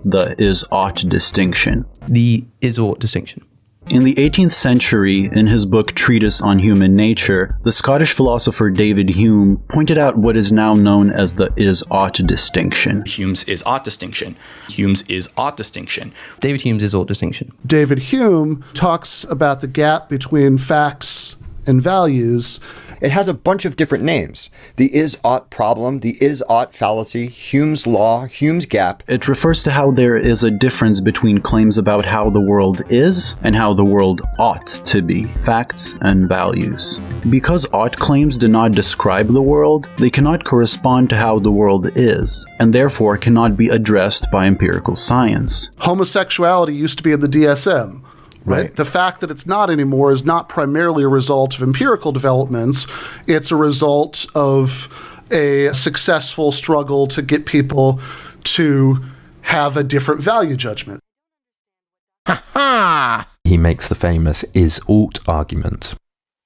the is-ought distinction. The is-ought distinction. In the 18th century, in his book Treatise on Human Nature, the Scottish philosopher David Hume pointed out what is now known as the is-ought distinction. Hume's is-ought distinction. Hume's is-ought distinction. David Hume's is-ought distinction. David Hume talks about the gap between facts and values. It has a bunch of different names. The is-ought problem, the is-ought fallacy, Hume's law, Hume's gap. It refers to how there is a difference between claims about how the world is and how the world ought to be, facts and values. Because ought claims do not describe the world, they cannot correspond to how the world is, and therefore cannot be addressed by empirical science. Homosexuality used to be in the DSM. Right. The fact that it's not anymore is not primarily a result of empirical developments. It's a result of a successful struggle to get people to have a different value judgment. He makes the famous is-ought argument,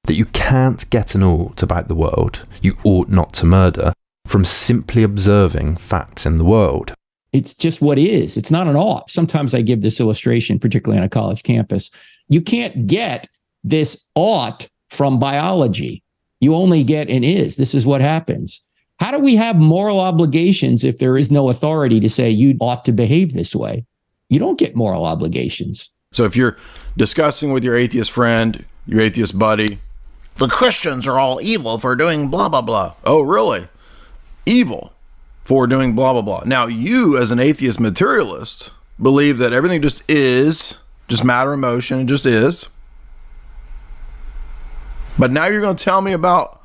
that you can't get an ought about the world, you ought not to murder, from simply observing facts in the world. It's just what is. It's not an ought. Sometimes I give this illustration, particularly on a college campus. You can't get this ought from biology. You only get an is. This is what happens. How do we have moral obligations if there is no authority to say you ought to behave this way? You don't get moral obligations. So if you're discussing with your atheist friend, your atheist buddy, the Christians are all evil for doing blah, blah, blah. Oh, really? Evil for doing blah, blah, blah. Now, you as an atheist materialist believe that everything just is, just matter, emotion, it just is. But now you're going to tell me about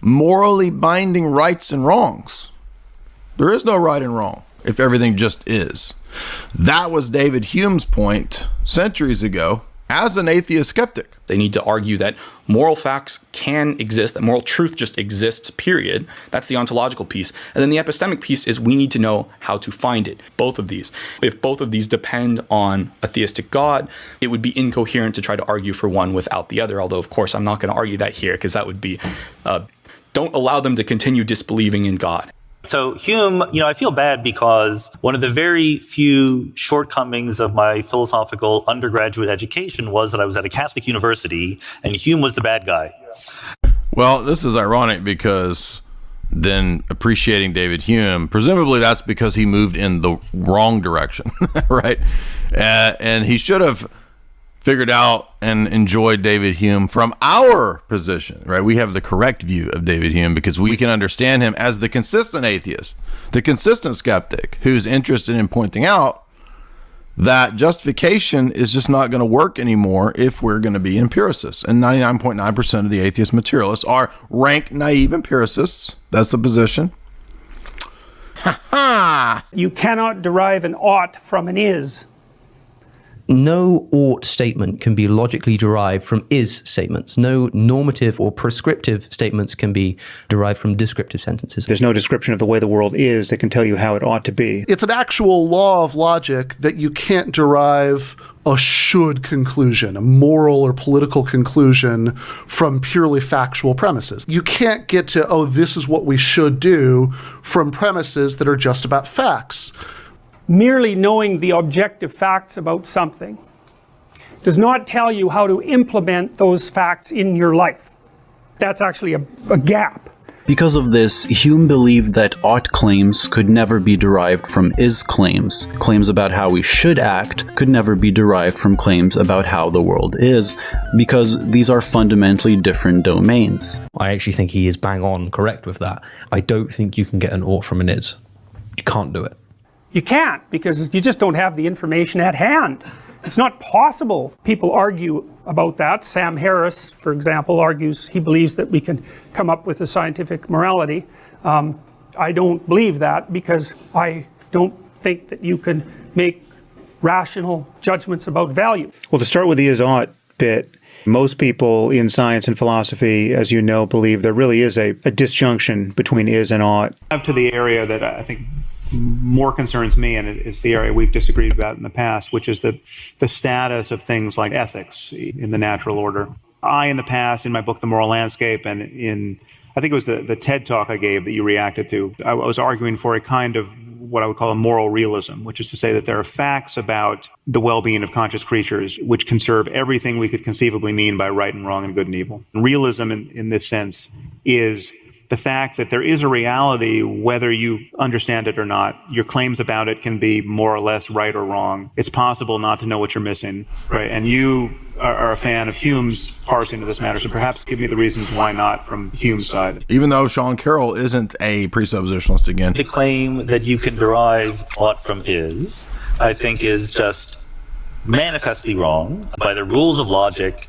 morally binding rights and wrongs. There is no right and wrong if everything just is. That was David Hume's point centuries ago as an atheist skeptic. They need to argue that moral facts can exist, that moral truth just exists, period. That's the ontological piece. And then the epistemic piece is we need to know how to find it, both of these. If both of these depend on a theistic God, it would be incoherent to try to argue for one without the other. Although, of course, I'm not going to argue that here because that would be, don't allow them to continue disbelieving in God. So Hume, I feel bad because one of the very few shortcomings of my philosophical undergraduate education was that I was at a Catholic university and Hume was the bad guy. Well, this is ironic because then appreciating David Hume, presumably that's because he moved in the wrong direction, right? And he should have figured out and enjoyed David Hume from our position, right? We have the correct view of David Hume because we can understand him as the consistent atheist, the consistent skeptic who's interested in pointing out that justification is just not going to work anymore if we're going to be empiricists. And 99.9% of the atheist materialists are rank naive empiricists. That's the position. You cannot derive an ought from an is. No ought statement can be logically derived from is statements. No normative or prescriptive statements can be derived from descriptive sentences. There's no description of the way the world is that can tell you how it ought to be. It's an actual law of logic that you can't derive a should conclusion, a moral or political conclusion from purely factual premises. You can't get to, oh, this is what we should do from premises that are just about facts. Merely knowing the objective facts about something does not tell you how to implement those facts in your life. That's actually a gap. Because of this, Hume believed that ought claims could never be derived from is claims. Claims about how we should act could never be derived from claims about how the world is, because these are fundamentally different domains. I actually think he is bang on correct with that. I don't think you can get an ought from an is. You can't do it. You can't, because you just don't have the information at hand. It's not possible. People argue about that. Sam Harris, for example, argues he believes that we can come up with a scientific morality. I don't believe that because I don't think that you can make rational judgments about value. Well, to start with the is-ought bit, most people in science and philosophy, as you know, believe there really is a disjunction between is and ought. Up to the area that I think more concerns me, and it is the area we've disagreed about in the past, which is the status of things like ethics in the natural order. In the past, in my book, The Moral Landscape, and I think it was the TED Talk I gave that you reacted to, I was arguing for a kind of what I would call a moral realism, which is to say that there are facts about the well-being of conscious creatures which can serve everything we could conceivably mean by right and wrong and good and evil. Realism in this sense is the fact that there is a reality, whether you understand it or not. Your claims about it can be more or less right or wrong. It's possible not to know what you're missing, right? And you are a fan of Hume's parsing of this matter, so perhaps give me the reasons why not from Hume's side. Even though Sean Carroll isn't a presuppositionalist again. The claim that you can derive ought from is, I think, is just manifestly wrong by the rules of logic,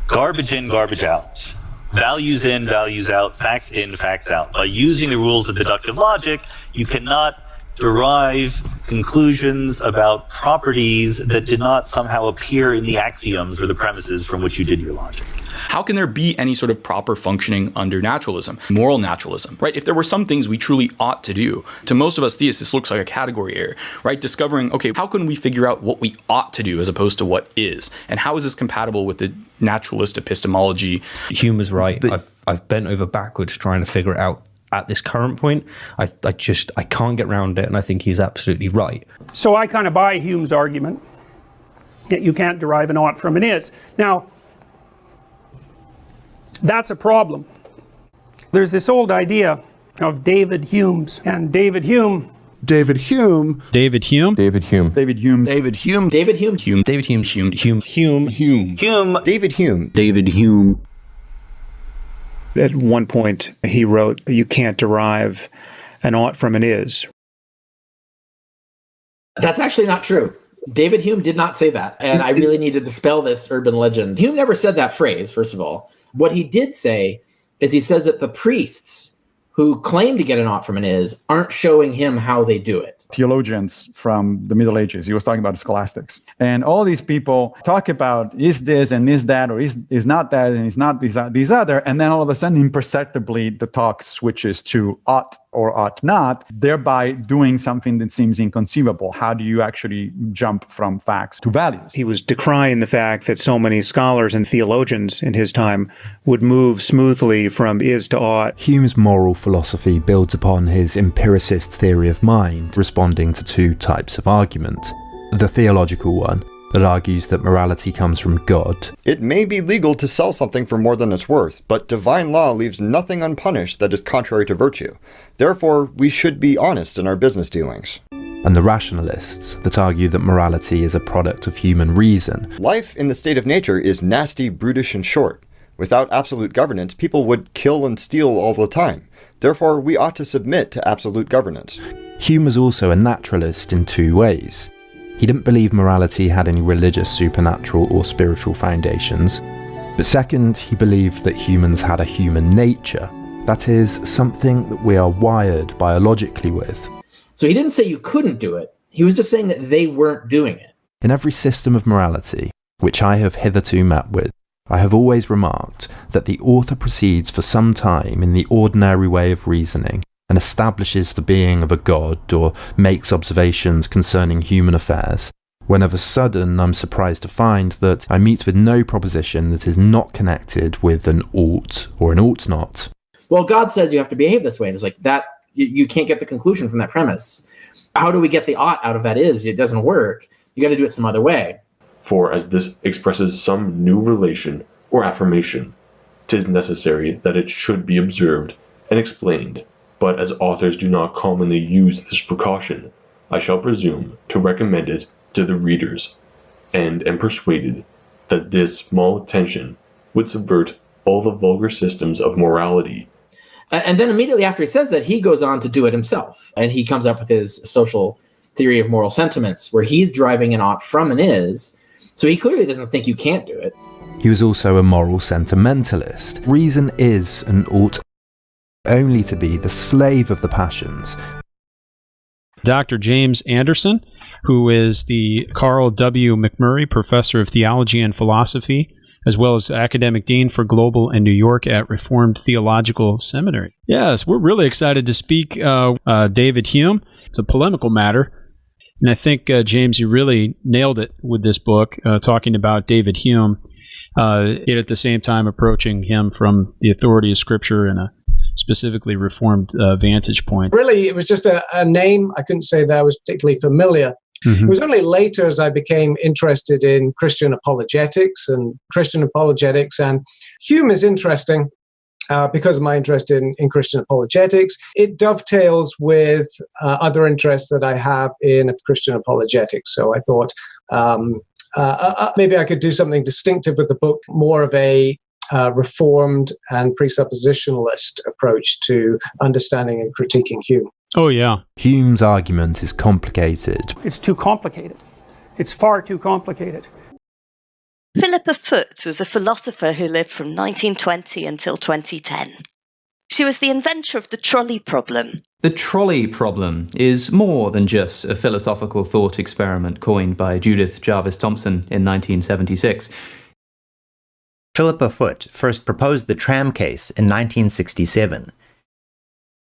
garbage in, garbage out. Values in, values out, facts in, facts out. By using the rules of deductive logic, you cannot derive conclusions about properties that did not somehow appear in the axioms or the premises from which you did your logic. How can there be any sort of proper functioning under naturalism, moral naturalism, right? If there were some things we truly ought to do, to most of us theists, this looks like a category error, right? Discovering, okay, how can we figure out what we ought to do as opposed to what is? And how is this compatible with the naturalist epistemology? Hume is right. I've bent over backwards trying to figure it out. At this current point, I can't get around it, and I think he's absolutely right. So I kind of buy Hume's argument that you can't derive an ought from an is. Now, that's a problem. There's this old idea of David Humes, and David Hume. David Hume. David Hume. David Hume. David Hume. David Hume. David Hume. Hume. David Hume. Hume. Hume. Hume. Hume. Hume. David Hume. David Hume. At one point, he wrote, you can't derive an ought from an is. That's actually not true. David Hume did not say that, and I really need to dispel this urban legend. Hume never said that phrase, first of all. What he did say is he says that the priests who claim to get an ought from an is aren't showing him how they do it. Theologians from the Middle Ages, he was talking about the scholastics. And all these people talk about is this and is that, or is not that and is not these other, and then all of a sudden imperceptibly the talk switches to ought or ought not, thereby doing something that seems inconceivable. How do you actually jump from facts to values? He was decrying the fact that so many scholars and theologians in his time would move smoothly from is to ought. Hume's moral philosophy builds upon his empiricist theory of mind, responding to two types of argument. The theological one, that argues that morality comes from God. It may be legal to sell something for more than it's worth, but divine law leaves nothing unpunished that is contrary to virtue. Therefore, we should be honest in our business dealings. And the rationalists, that argue that morality is a product of human reason. Life in the state of nature is nasty, brutish, and short. Without absolute governance, people would kill and steal all the time. Therefore, we ought to submit to absolute governance. Hume was also a naturalist in two ways. He didn't believe morality had any religious, supernatural, or spiritual foundations. But second, he believed that humans had a human nature. That is, something that we are wired biologically with. So he didn't say you couldn't do it. He was just saying that they weren't doing it. In every system of morality, which I have hitherto met with, I have always remarked that the author proceeds for some time in the ordinary way of reasoning, and establishes the being of a god or makes observations concerning human affairs, when of a sudden I'm surprised to find that I meet with no proposition that is not connected with an ought or an ought not. Well, God says you have to behave this way, and it's like that, you can't get the conclusion from that premise. How do we get the ought out of that is? It doesn't work. You got to do it some other way. For as this expresses some new relation or affirmation, 'tis necessary that it should be observed and explained. But as authors do not commonly use this precaution, I shall presume to recommend it to the readers, and am persuaded that this small attention would subvert all the vulgar systems of morality. And then immediately after he says that, he goes on to do it himself. And he comes up with his social theory of moral sentiments, where he's driving an ought from an is. So he clearly doesn't think you can't do it. He was also a moral sentimentalist. Reason is and ought only to be the slave of the passions. Dr. James Anderson, who is the Carrol W. McMurray Professor of Theology and Philosophy, as well as Academic Dean for Global and New York at Reformed Theological Seminary. Yes, we're really excited to speak David Hume. It's a polemical matter. And I think, James, you really nailed it with this book, talking about David Hume, yet at the same time approaching him from the authority of Scripture and specifically Reformed vantage point. Really, it was just a name. I couldn't say that I was particularly familiar. It was only later as I became interested in Christian apologetics. And Hume is interesting because of my interest in Christian apologetics. It dovetails with other interests that I have in Christian apologetics. So I thought maybe I could do something distinctive with the book, more of a reformed and presuppositionalist approach to understanding and critiquing Hume. Oh, yeah. Hume's argument is complicated. It's too complicated. It's far too complicated. Philipa Foot was a philosopher who lived from 1920 until 2010. She was the inventor of the trolley problem. The trolley problem is more than just a philosophical thought experiment coined by Judith Jarvis Thomson in 1976. Philipa Foot first proposed the tram case in 1967,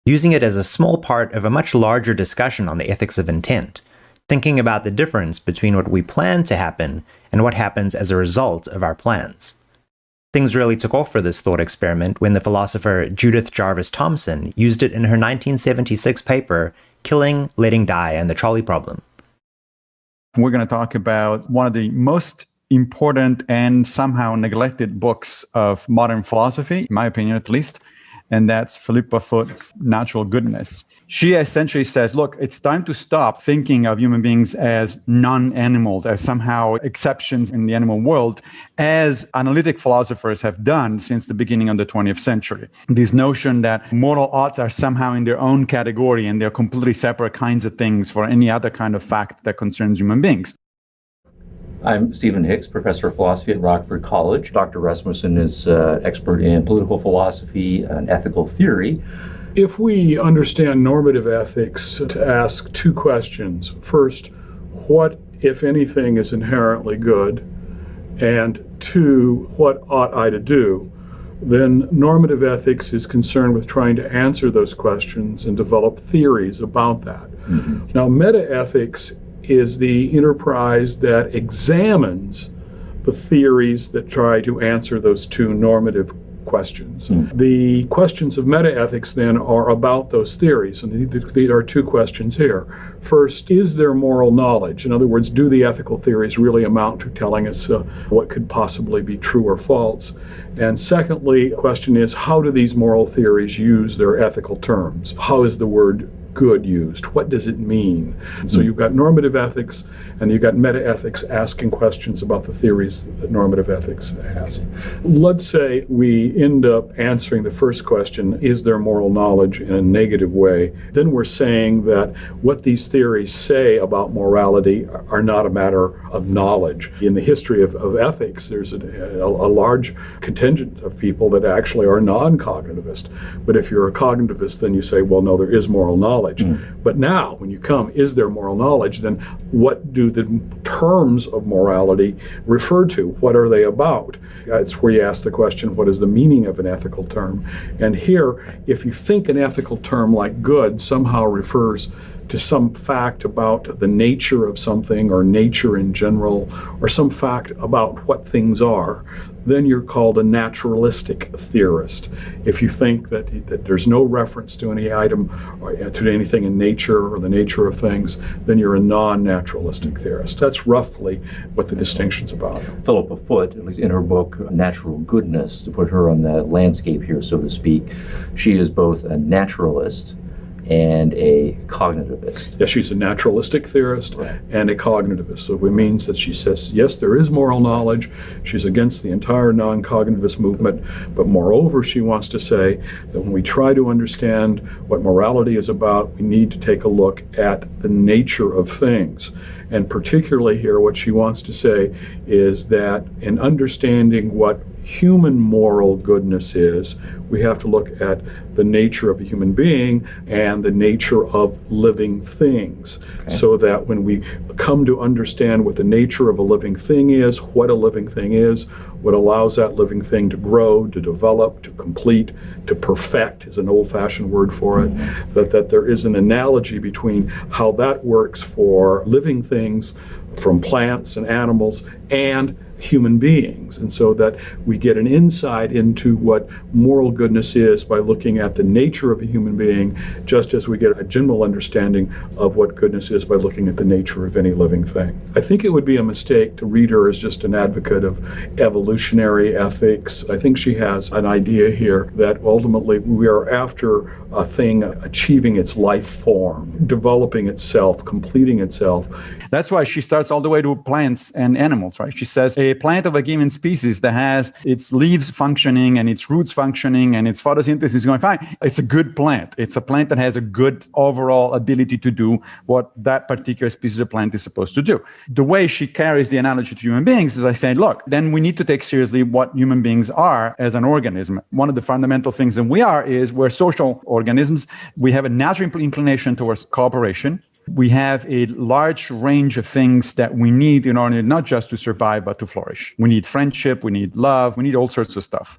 using it as a small part of a much larger discussion on the ethics of intent, thinking about the difference between what we plan to happen and what happens as a result of our plans. Things really took off for this thought experiment when the philosopher Judith Jarvis Thomson used it in her 1976 paper, Killing, Letting Die, and the Trolley Problem. We're going to talk about one of the most important and somehow neglected books of modern philosophy, in my opinion at least, and that's Philipa Foot's Natural Goodness. She essentially says, look, it's time to stop thinking of human beings as non-animals, as somehow exceptions in the animal world, as analytic philosophers have done since the beginning of the 20th century. This notion that moral oughts are somehow in their own category and they're completely separate kinds of things for any other kind of fact that concerns human beings. I'm Stephen Hicks, professor of philosophy at Rockford College. Dr. Rasmussen is expert in political philosophy and ethical theory. If we understand normative ethics to ask two questions. First, what, if anything, is inherently good? And two, what ought I to do? Then normative ethics is concerned with trying to answer those questions and develop theories about that. Now, metaethics is the enterprise that examines the theories that try to answer those two normative questions. The questions of metaethics then are about those theories, and there are two questions here. First, is there moral knowledge? In other words, do the ethical theories really amount to telling us what could possibly be true or false? And secondly, the question is, how do these moral theories use their ethical terms? How is the word good used? What does it mean? So you've got normative ethics and you've got metaethics asking questions about the theories that normative ethics has. Let's say we end up answering the first question, is there moral knowledge, in a negative way. Then we're saying that what these theories say about morality are not a matter of knowledge. In the history of ethics, there's a large contingent of people that actually are non-cognitivist. But if you're a cognitivist, then you say, well, no, there is moral knowledge. But now, when you come, is there moral knowledge, then what do the terms of morality refer to? What are they about? That's where you ask the question, what is the meaning of an ethical term? And here, if you think an ethical term like good somehow refers to some fact about the nature of something or nature in general, or some fact about what things are, then you're called a naturalistic theorist. If you think that there's no reference to any item or to anything in nature or the nature of things, then you're a non-naturalistic theorist. That's roughly what the distinction's about. Philipa Foot, at least in her book, Natural Goodness, to put her on the landscape here, so to speak, she is both a naturalist and a cognitivist. Yeah, she's a naturalistic theorist and a cognitivist. So it means that she says, yes, there is moral knowledge. She's against the entire non-cognitivist movement. But moreover, she wants to say that when we try to understand what morality is about, we need to take a look at the nature of things. And particularly here, what she wants to say is that in understanding what human moral goodness is, we have to look at the nature of a human being and the nature of living things. So that when we come to understand what the nature of a living thing is, what a living thing is, what allows that living thing to grow, to develop, to complete, to perfect is an old-fashioned word for it, that there is an analogy between how that works for living things from plants and animals and human beings, and so that we get an insight into what moral goodness is by looking at the nature of a human being, just as we get a general understanding of what goodness is by looking at the nature of any living thing. I think it would be a mistake to read her as just an advocate of evolutionary ethics. I think she has an idea here that ultimately we are after a thing achieving its life form, developing itself, completing itself. That's why she starts all the way to plants and animals, right? She says a plant of a given species that has its leaves functioning and its roots functioning and its photosynthesis going fine, it's a good plant. It's a plant that has a good overall ability to do what that particular species of plant is supposed to do. The way she carries the analogy to human beings is I say, look, then we need to take seriously what human beings are as an organism. One of the fundamental things that we are is we're social organisms. We have a natural inclination towards cooperation. We have a large range of things that we need in order not just to survive, but to flourish. We need friendship, we need love, we need all sorts of stuff.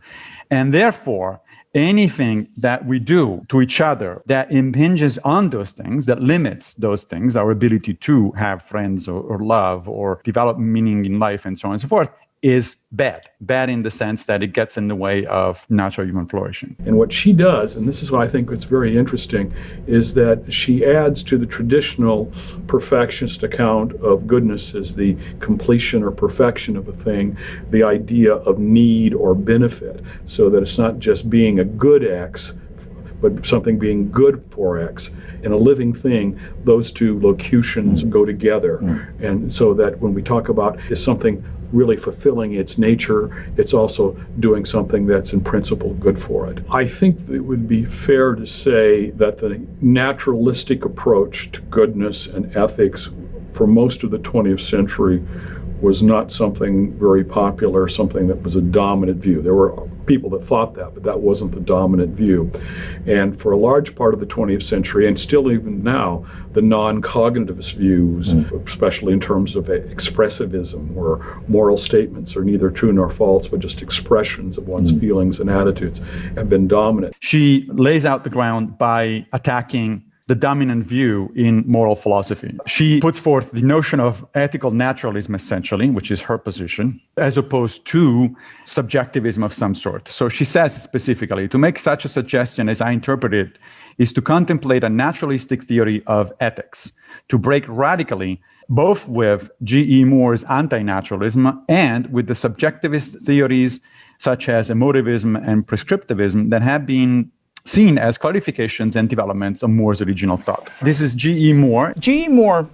And therefore, anything that we do to each other that impinges on those things, that limits those things, our ability to have friends or love or develop meaning in life and so on and so forth, is bad. Bad in the sense that it gets in the way of natural human flourishing. And what she does, and this is what I think is very interesting, is that she adds to the traditional perfectionist account of goodness as the completion or perfection of a thing, the idea of need or benefit, so that it's not just being a good X, but something being good for X. In a living thing, those two locutions go together. And so that when we talk about is something really fulfilling its nature, it's also doing something that's in principle good for it. I think it would be fair to say that the naturalistic approach to goodness and ethics for most of the 20th century was not something very popular, something that was a dominant view. There were people that thought that, but that wasn't the dominant view. And for a large part of the 20th century, and still even now, the non-cognitivist views, especially in terms of expressivism, where moral statements are neither true nor false, but just expressions of one's feelings and attitudes, have been dominant. She lays out the ground by attacking the dominant view in moral philosophy. She puts forth the notion of ethical naturalism, essentially, which is her position, as opposed to subjectivism of some sort. So she says specifically, to make such a suggestion as I interpret it, is to contemplate a naturalistic theory of ethics, to break radically both with G.E. Moore's anti-naturalism and with the subjectivist theories such as emotivism and prescriptivism that have been seen as clarifications and developments of Moore's original thought. This is G.E. Moore. G.E. Moore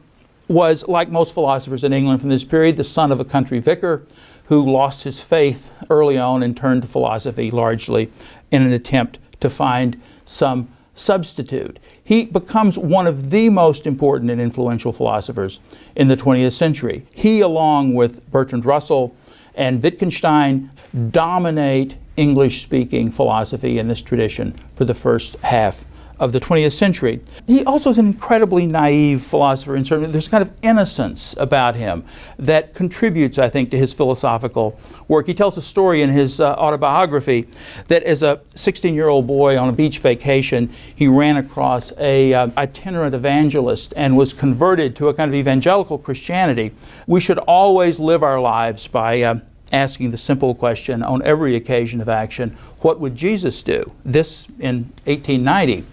was, like most philosophers in England from this period, the son of a country vicar who lost his faith early on and turned to philosophy largely in an attempt to find some substitute. He becomes one of the most important and influential philosophers in the 20th century. He, along with Bertrand Russell and Wittgenstein, dominate English-speaking philosophy in this tradition for the first half of the 20th century. He also is an incredibly naive philosopher, and certainly there's kind of innocence about him that contributes, I think, to his philosophical work. He tells a story in his autobiography that as a 16-year-old boy on a beach vacation, he ran across a itinerant evangelist and was converted to a kind of evangelical Christianity. We should always live our lives by asking the simple question on every occasion of action, what would Jesus do? This in 1890.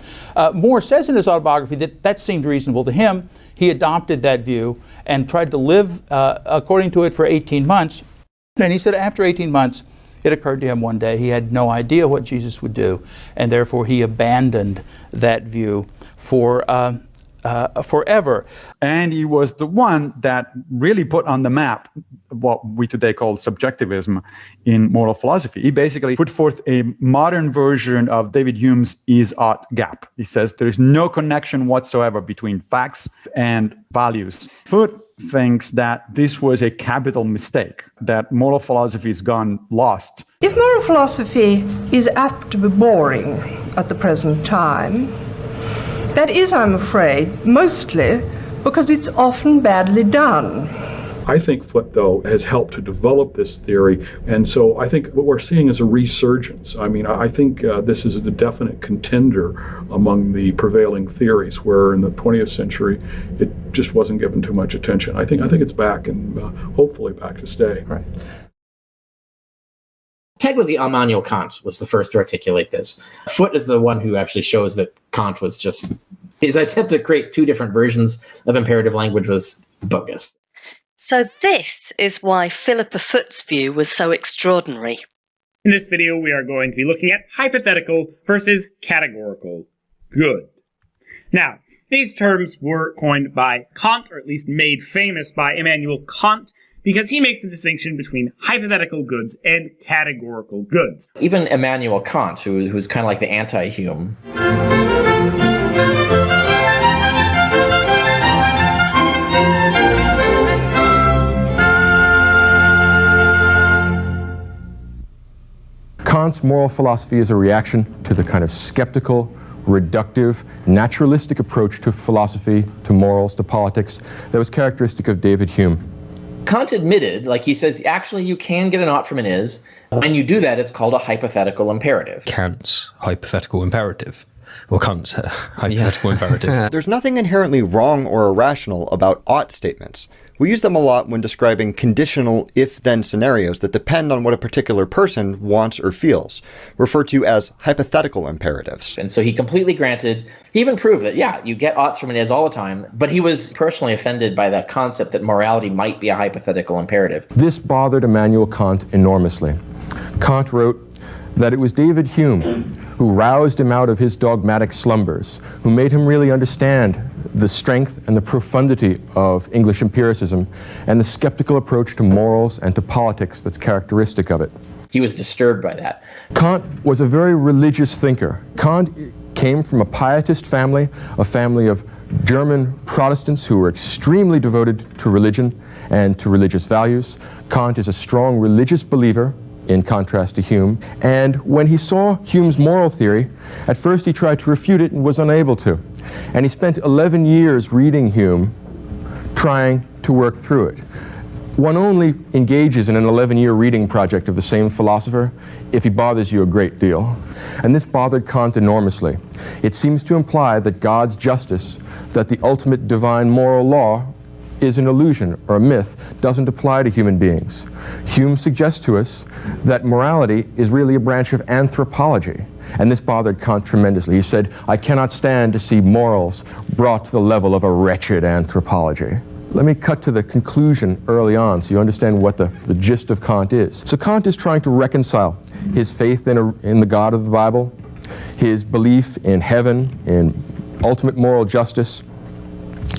Moore says in his autobiography that that seemed reasonable to him. He adopted that view and tried to live according to it for 18 months. And he said after 18 months, it occurred to him one day he had no idea what Jesus would do, and therefore he abandoned that view for forever. And he was the one that really put on the map what we today call subjectivism in moral philosophy. He basically put forth a modern version of David Hume's is-ought gap. He says there is no connection whatsoever between facts and values. Foote thinks that this was a capital mistake, that moral philosophy has gone lost. If moral philosophy is apt to be boring at the present time, that is, I'm afraid, mostly because it's often badly done. I think Foote, though, has helped to develop this theory, and so I think what we're seeing is a resurgence. I mean, I think this is a definite contender among the prevailing theories, where in the 20th century it just wasn't given too much attention. I think it's back, and hopefully back to stay. Right. Technically, Immanuel Kant was the first to articulate this. Foote is the one who actually shows that Kant was just... His attempt to create two different versions of imperative language was bogus. So this is why Philipa Foote's view was so extraordinary. In this video, we are going to be looking at hypothetical versus categorical good. Now, these terms were coined by Kant, or at least made famous by Immanuel Kant, because he makes a distinction between hypothetical goods and categorical goods. Even Immanuel Kant, who's kind of like the anti-Hume. Kant's moral philosophy is a reaction to the kind of skeptical, reductive, naturalistic approach to philosophy, to morals, to politics that was characteristic of David Hume. Kant admitted, like he says, actually you can get an ought from an is. When you do that, it's called a hypothetical imperative. Kant's hypothetical imperative. Or Kant's hypothetical imperative. There's nothing inherently wrong or irrational about ought statements. We use them a lot when describing conditional if-then scenarios that depend on what a particular person wants or feels, referred to as hypothetical imperatives. And so he completely granted, he even proved that, yeah, you get oughts from an is all the time, but he was personally offended by that concept that morality might be a hypothetical imperative. This bothered Immanuel Kant enormously. Kant wrote that it was David Hume who roused him out of his dogmatic slumbers, who made him really understand the strength and the profundity of English empiricism and the skeptical approach to morals and to politics that's characteristic of it. He was disturbed by that. Kant was a very religious thinker. Kant came from a pietist family, a family of German Protestants who were extremely devoted to religion and to religious values. Kant is a strong religious believer, in contrast to Hume. And when he saw Hume's moral theory, at first he tried to refute it and was unable to. And he spent 11 years reading Hume, trying to work through it. One only engages in an 11-year reading project of the same philosopher if he bothers you a great deal. And this bothered Kant enormously. It seems to imply that God's justice, that the ultimate divine moral law, is an illusion or a myth, doesn't apply to human beings. Hume suggests to us that morality is really a branch of anthropology, and this bothered Kant tremendously. He said, I cannot stand to see morals brought to the level of a wretched anthropology. Let me cut to the conclusion early on so you understand what the gist of Kant is. So Kant is trying to reconcile his faith in the God of the Bible, his belief in heaven, in ultimate moral justice,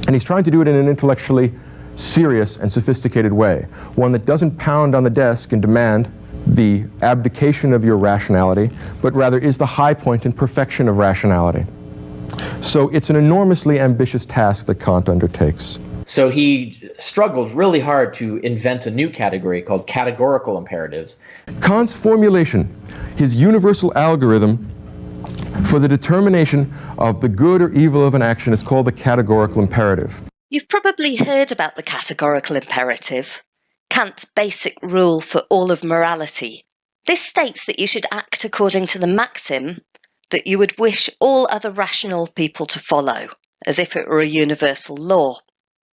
and he's trying to do it in an intellectually serious and sophisticated way, one that doesn't pound on the desk and demand the abdication of your rationality, but rather is the high point and perfection of rationality. So it's an enormously ambitious task that Kant undertakes. So he struggled really hard to invent a new category called categorical imperatives. Kant's formulation, his universal algorithm for the determination of the good or evil of an action, is called the categorical imperative. You've probably heard about the categorical imperative, Kant's basic rule for all of morality. This states that you should act according to the maxim that you would wish all other rational people to follow, as if it were a universal law.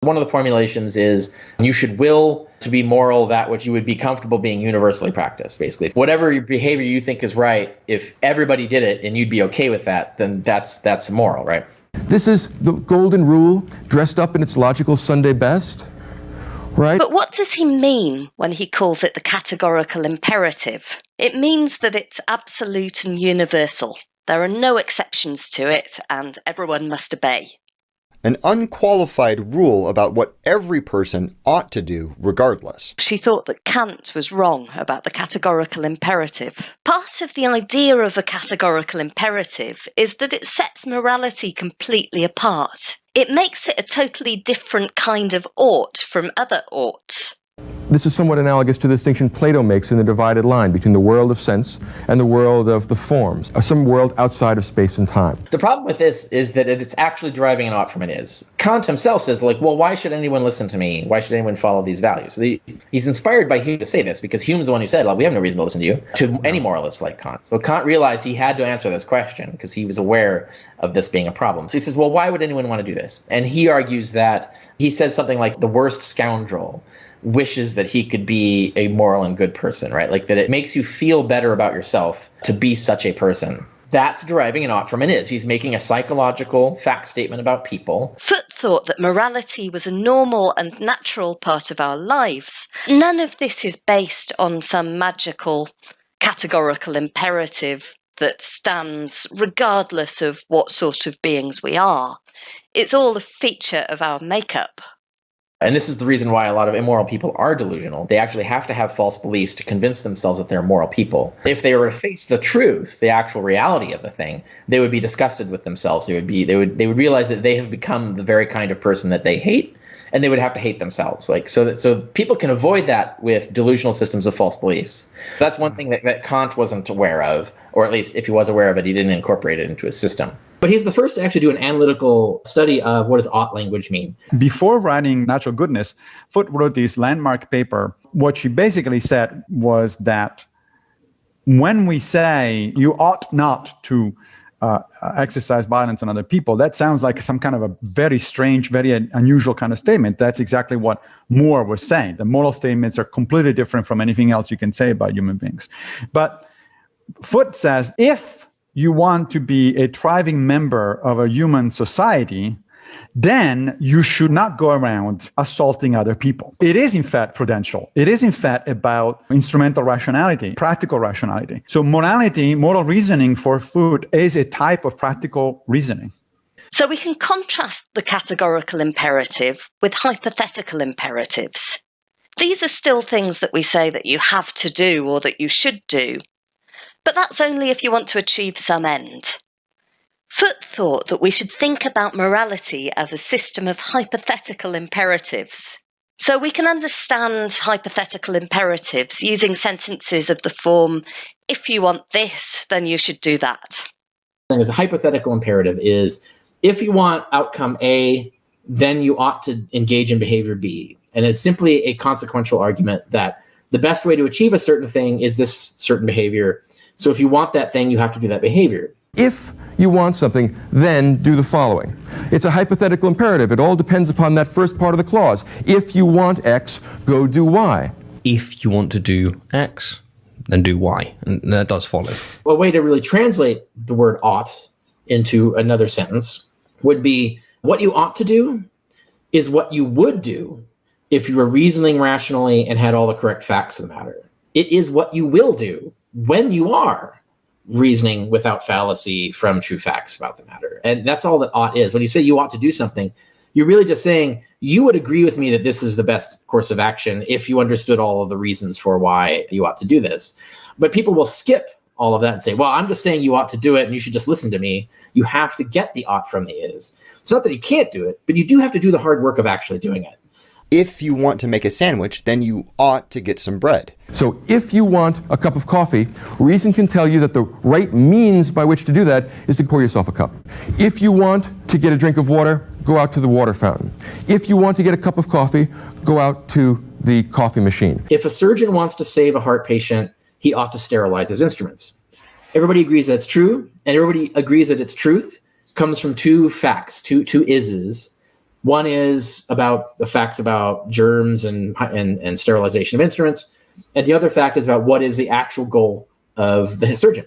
One of the formulations is you should will to be moral that which you would be comfortable being universally practiced, basically. Whatever behavior you think is right, if everybody did it and you'd be okay with that, then that's moral, right? This is the golden rule dressed up in its logical Sunday best, right? But what does he mean when he calls it the categorical imperative? It means that it's absolute and universal. There are no exceptions to it, and everyone must obey. An unqualified rule about what every person ought to do regardless. She thought that Kant was wrong about the categorical imperative. Part of the idea of a categorical imperative is that it sets morality completely apart. It makes it a totally different kind of ought from other oughts. This is somewhat analogous to the distinction Plato makes in the divided line between the world of sense and the world of the forms, or some world outside of space and time. The problem with this is that it's actually deriving an ought from an is. Kant himself says, like, well, why should anyone listen to me? Why should anyone follow these values? So he's inspired by Hume to say this, because Hume's the one who said, like, we have no reason to listen to you, to any moralist like Kant. So Kant realized he had to answer this question because he was aware of this being a problem. So he says, well, why would anyone want to do this? And he argues that, he says something like, the worst scoundrel wishes that he could be a moral and good person, right? Like that it makes you feel better about yourself to be such a person. That's deriving an ought from an is. He's making a psychological fact statement about people. Foote thought that morality was a normal and natural part of our lives. None of this is based on some magical categorical imperative that stands regardless of what sort of beings we are. It's all a feature of our makeup. And this is the reason why a lot of immoral people are delusional. They actually have to have false beliefs to convince themselves that they're moral people. If they were to face the truth, the actual reality of the thing, they would be disgusted with themselves. They would realize that they have become the very kind of person that they hate, and they would have to hate themselves. So people can avoid that with delusional systems of false beliefs. That's one thing that Kant wasn't aware of, or at least if he was aware of it, he didn't incorporate it into his system. But he's the first to actually do an analytical study of what does ought language mean. Before writing Natural Goodness, Foote wrote this landmark paper. What she basically said was that when we say you ought not to exercise violence on other people, that sounds like some kind of a very strange, very unusual kind of statement. That's exactly what Moore was saying. The moral statements are completely different from anything else you can say about human beings. But Foote says, if you want to be a thriving member of a human society, then you should not go around assaulting other people. It is, in fact, prudential. It is, in fact, about instrumental rationality, practical rationality. So morality, moral reasoning for Foote is a type of practical reasoning. So we can contrast the categorical imperative with hypothetical imperatives. These are still things that we say that you have to do or that you should do. But that's only if you want to achieve some end. Foote thought that we should think about morality as a system of hypothetical imperatives. So we can understand hypothetical imperatives using sentences of the form, if you want this, then you should do that. As a hypothetical imperative is, if you want outcome A, then you ought to engage in behavior B. And it's simply a consequential argument that the best way to achieve a certain thing is this certain behavior. So if you want that thing, you have to do that behavior. If you want something, then do the following. It's a hypothetical imperative. It all depends upon that first part of the clause. If you want X, go do Y. If you want to do X, then do Y. And that does follow. A way to really translate the word ought into another sentence would be, what you ought to do is what you would do if you were reasoning rationally and had all the correct facts of the matter. It is what you will do when you are reasoning without fallacy from true facts about the matter. And that's all that ought is. When you say you ought to do something, you're really just saying you would agree with me that this is the best course of action if you understood all of the reasons for why you ought to do this. But people will skip all of that and say, well, I'm just saying you ought to do it and you should just listen to me. You have to get the ought from the is. It's not that you can't do it, but you do have to do the hard work of actually doing it. If you want to make a sandwich, then you ought to get some bread. So if you want a cup of coffee, reason can tell you that the right means by which to do that is to pour yourself a cup. If you want to get a drink of water, go out to the water fountain. If you want to get a cup of coffee, go out to the coffee machine. If a surgeon wants to save a heart patient, he ought to sterilize his instruments. Everybody agrees that's true, and everybody agrees that its truth comes from two facts, two ises. One is about the facts about germs and sterilization of instruments. And the other fact is about what is the actual goal of the surgeon,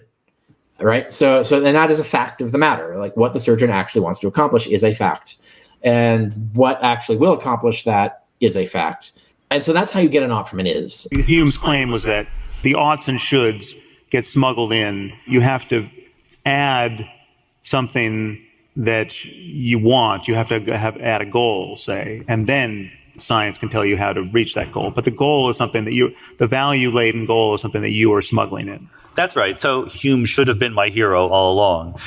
right? So and that is a fact of the matter. Like what the surgeon actually wants to accomplish is a fact. And what actually will accomplish that is a fact. And so that's how you get an ought from an is. Hume's claim was that the oughts and shoulds get smuggled in. You have to add something that you want. You have to add a goal, say, and then science can tell you how to reach that goal. But the goal is something that the value-laden goal is something that you are smuggling in. That's right. So Hume should have been my hero all along.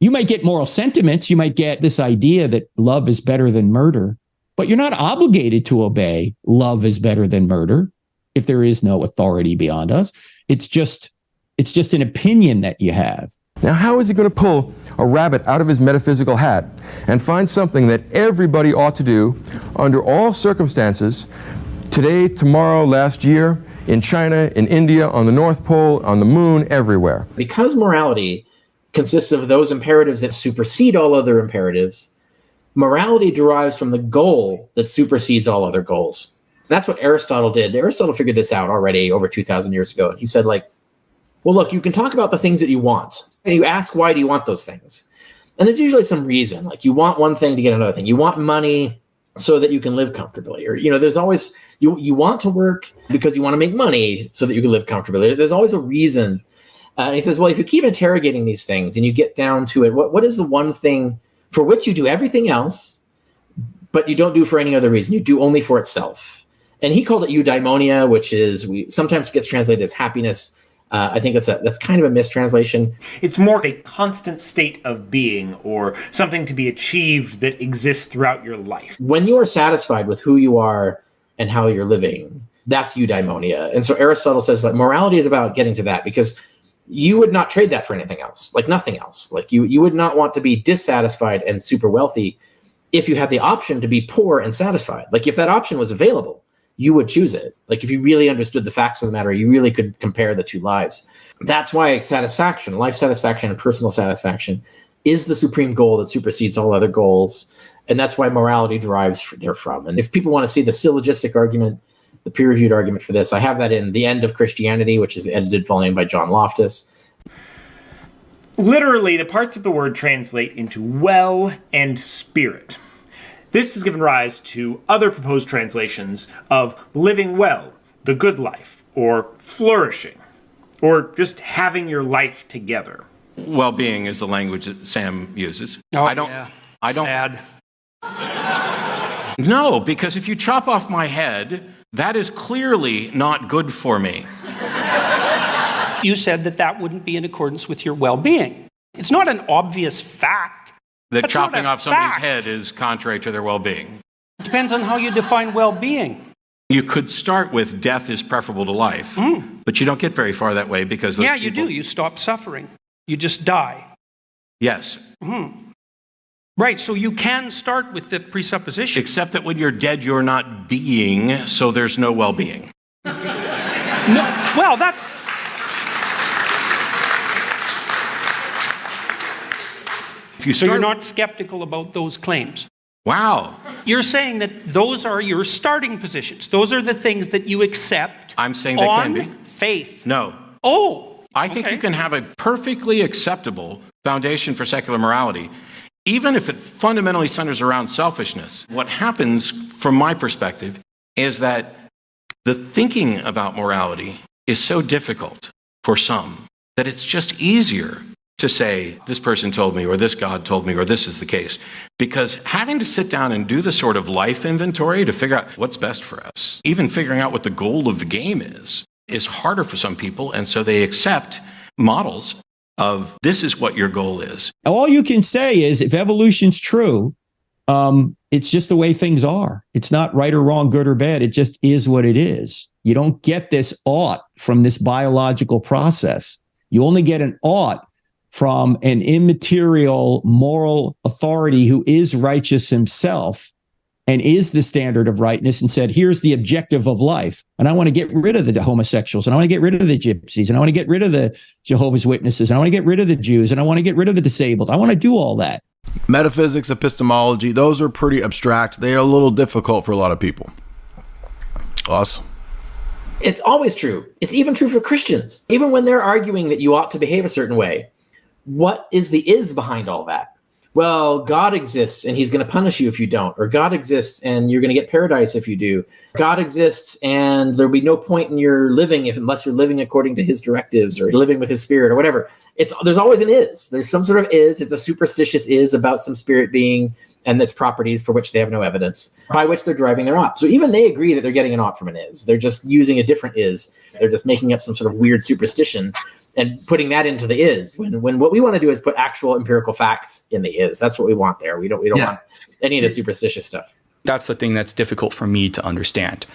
You might get moral sentiments. You might get this idea that love is better than murder. but you're not obligated to obey love is better than murder if there is no authority beyond us. It's just an opinion that you have. Now, how is he going to pull a rabbit out of his metaphysical hat and find something that everybody ought to do under all circumstances, today, tomorrow, last year, in China, in India, on the North Pole, on the moon, everywhere? Because morality consists of those imperatives that supersede all other imperatives, morality derives from the goal that supersedes all other goals. That's what Aristotle did. Aristotle figured this out already over 2,000 years ago. He said, like, well, look, you can talk about the things that you want. And you ask, why do you want those things? And there's usually some reason. Like, you want one thing to get another thing. You want money so that you can live comfortably. Or, there's always, you want to work because you want to make money so that you can live comfortably. There's always a reason. And he says, well, if you keep interrogating these things and you get down to it, what is the one thing for which you do everything else, but you don't do for any other reason? You do only for itself. And he called it eudaemonia, which is, sometimes gets translated as happiness. I think that's kind of a mistranslation. It's more of a constant state of being, or something to be achieved that exists throughout your life. When you are satisfied with who you are and how you're living, that's eudaemonia. And so Aristotle says that morality is about getting to that, because you would not trade that for anything else, like nothing else. Like you would not want to be dissatisfied and super wealthy if you had the option to be poor and satisfied. Like if that option was available, you would choose it. Like if you really understood the facts of the matter, you really could compare the two lives. That's why satisfaction, life satisfaction and personal satisfaction, is the supreme goal that supersedes all other goals. And that's why morality derives therefrom. And if people want to see the syllogistic argument, the peer-reviewed argument for this, I have that in The End of Christianity, which is the edited volume by John Loftus. Literally, the parts of the word translate into well and spirit. This has given rise to other proposed translations of living well, the good life, or flourishing, or just having your life together. Well-being is the language that Sam uses. Oh, I don't. Sad. No, because if you chop off my head, that is clearly not good for me. You said that wouldn't be in accordance with your well-being. It's not an obvious fact. That That's chopping not a off somebody's fact. head is contrary to their well-being. It depends on how you define well-being. You could start with death is preferable to life, but you don't get very far that way because those Yeah, you people- do. You stop suffering. You just die. Yes. Right, so you can start with the presupposition. Except that when you're dead, you're not being, so there's no well-being. No, well, that's... So you're not skeptical about those claims? Wow. You're saying that those are your starting positions. Those are the things that you accept. I'm saying they can be. Faith. No. Oh. I think you can have a perfectly acceptable foundation for secular morality, even if it fundamentally centers around selfishness. What happens, from my perspective, is that the thinking about morality is so difficult for some that it's just easier to say, this person told me, or this God told me, or this is the case. Because having to sit down and do the sort of life inventory to figure out what's best for us, even figuring out what the goal of the game is harder for some people. And so they accept models of this is what your goal is. All you can say is if evolution's true, it's just the way things are. It's not right or wrong, good or bad. It just is what it is. You don't get this ought from this biological process. You only get an ought from an immaterial moral authority who is righteous himself and is the standard of rightness, and said, here's the objective of life. And I want to get rid of the homosexuals, and I want to get rid of the gypsies, and I want to get rid of the Jehovah's Witnesses, and I want to get rid of the Jews, and I want to get rid of the disabled. I want to do all that. Metaphysics, epistemology, those are pretty abstract. They are a little difficult for a lot of people. Awesome. It's always true. It's even true for Christians. Even when they're arguing that you ought to behave a certain way, what is the is behind all that? Well, God exists and he's going to punish you if you don't. Or God exists and you're going to get paradise if you do. God exists and there'll be no point in your living unless you're living according to his directives or living with his spirit or whatever. There's always an is. There's some sort of is. It's a superstitious is about some spirit being and its properties for which they have no evidence, by which they're driving their ought. So even they agree that they're getting an ought from an is. They're just using a different is. They're just making up some sort of weird superstition and putting that into the is, when what we want to do is put actual empirical facts in the is. That's what we want there. We don't want any of the superstitious stuff. That's the thing that's difficult for me to understand.